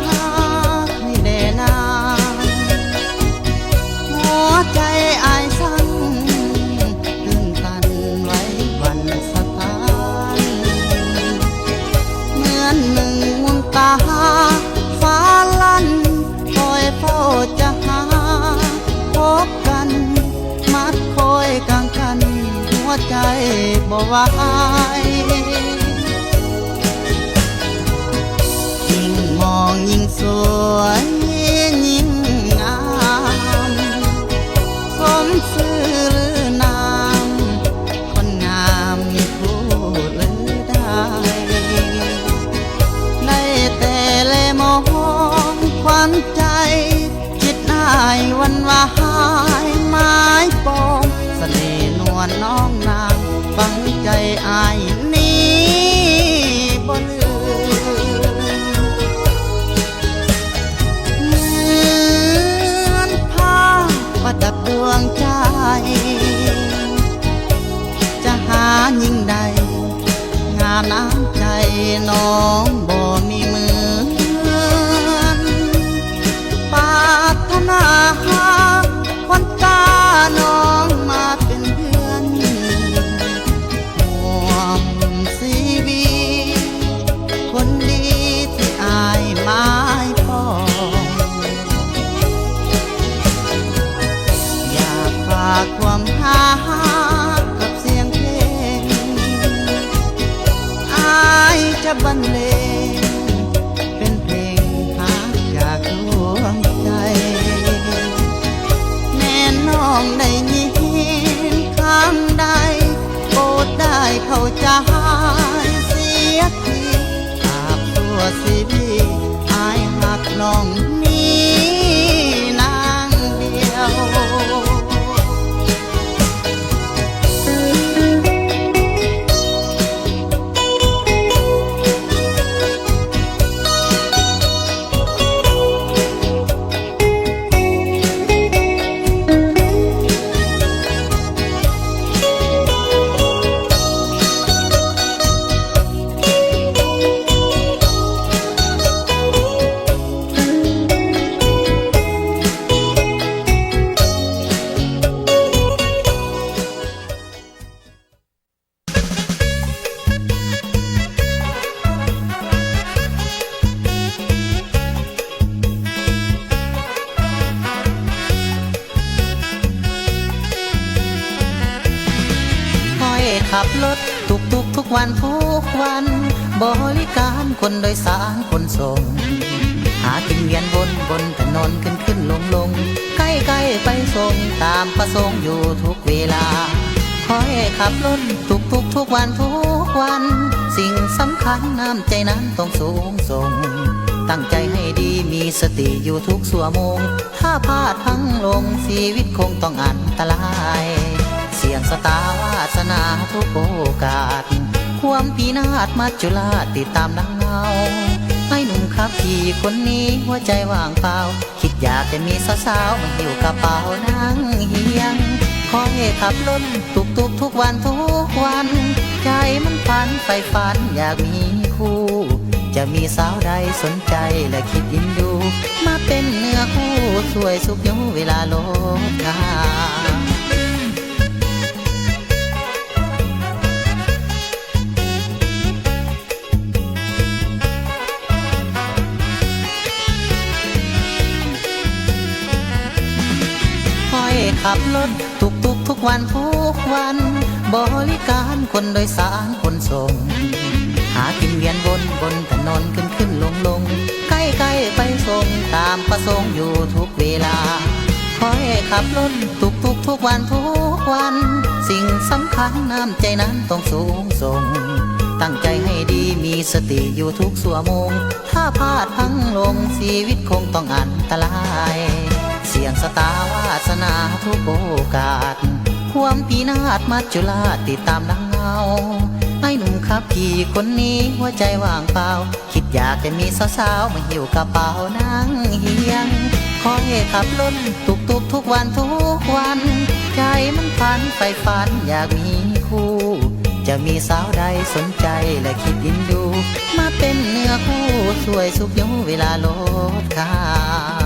ให้แด่นางหัวใจอายสั่นตื่นตันไว้วันสถานเหมือนหนึ่งวงตาฟ้าลั่นคอยเฝ้าจะหาพบกันมัดคอยกลางกันหัวใจบ่ไหวยิ่งมองยิ่งสวยยิ่งงามสมชื่อหรือนามคนงามมีผู้ลือได้ได้แต่เลมองควันใจจิตนายวันวายไม้ปองเสน่ห์นวลน้องนางฟังใจอายนี้บ่ลืมเหมือนผ้าประดับดวงใจจะหายิ่งใดงามน้ำใจน้องบ่มีเหมือนปรารถนาควันตาน้องมาเป็นเพื่อนห่วงชีวิตคนดีที่อายไม้ปองอยากฝากความหากับเสียงเพลงอายจะบรรเลงเป็นเพลงหาจากดวงใจแม่น้องได้ยินคำใดโปรดได้เข้าใจเสียทีอาบตัวสิบีอายหักน้องนี้นางเดียว ขับรถตุกทุกวันบริการคนโดยสารคนส่งหากินเวียนบนถนนขึ้นลงใกล้ไปส่งตามประสงค์อยู่ทุกเวลาคอยขับรถตุกทุกวันสิ่งสำคัญน้ำใจนั้นต้องสูงส่งตั้งใจให้ดีมีสติอยู่ทุกชั่วโมงถ้าพลาดพังลงชีวิตคงต้องอันตรายเสี่ยงสตาวาสนาทุกโอกาสความพินาศมัจจุราชติดตามดังเงาให้หนุ่มขับขี่คนนี้หัวใจว่างเปล่าคิดอยากจะมีสาวๆมาหิ้วกระเป๋านั่งเฮียงคอยขับรถตุกทุกวันใจมันใฝ่ฝันอยากมีคู่จะมีสาวใดสนใจและคิดยินดูมาเป็นเนื้อคู่สวยสุขอยู่เวลาโลกาขับรถตุกทุกวันบริการคนโดยสารคนส่งหากินเวียนบนถนนขึ้นลงใกล้ไปส่งตามประสงค์อยู่ทุกเวลาคอยขับรถตุกทุกวันสิ่งสำคัญน้ำใจนั้นต้องสูงส่งตั้งใจให้ดีมีสติอยู่ทุกชั่วโมงถ้าพลาดพังลงชีวิตคงต้องอันตรายเสี่ยงสตาวาสนาทุกโอกาสความพินาศมัจจุราชติดตามดังเงาให้หนุ่มขับขี่คนนี้หัวใจว่างเปล่าคิดอยากจะมีสาวๆมาหิ้วกระเป๋านั่งเฮียงคอยขับรถตุกทุกวันใจมันใฝ่ฝันอยากมีคู่จะมีสาวใดสนใจและคิดยินดูมาเป็นเนื้อ อคู่สวยสุขอยู่เวลาลดค่า